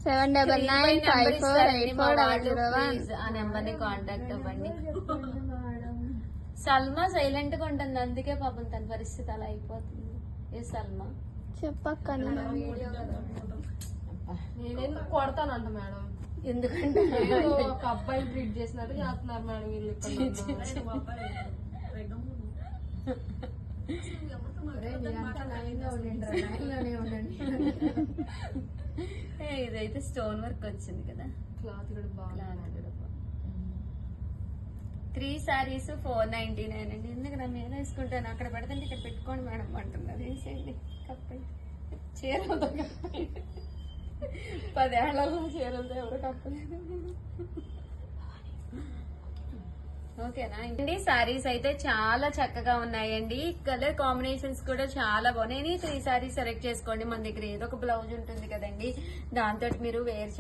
7995484841 ఆ నెంబర్ ని కాంటాక్ట్ అవ్వండి. సల్మా సైలెంట్ గా ఉంటుంది, అందుకే పాపం తన పరిస్థితి అలా అయిపోతుంది. ఏ సల్మా చెప్పక్క నేనెందుకు కొడతానంట మేడం, ఎందుకంటే ఒక అబ్బాయి ట్రీట్ చేసినట్టు చేస్తున్నారు మేడం వీళ్ళు. ఇదైతే స్టోన్ వర్క్ వచ్చింది కదా, క్లాత్ కూడా బాగా. 3 sarees 499 అండి. ఎందుకు నా మీద వేసుకుంటాను, అక్కడ పెడతండి ఇక్కడ పెట్టుకోండి మేడం అంటున్నారు. వేసేయండి కప్పై చీరలతో, 10 ఏళ్లలో చీరలతో ఎవరు కప్పలేదు. ఓకేనా అండి, సారీస్ అయితే చాలా చక్కగా ఉన్నాయండి. కలర్ కాంబినేషన్స్ కూడా చాలా బాగున్నాయి. 3 sarees సెలెక్ట్ చేసుకోండి. మన దగ్గర ఏదో ఒక బ్లౌజ్ ఉంటుంది కదండి, దాంతో మీరు వేర్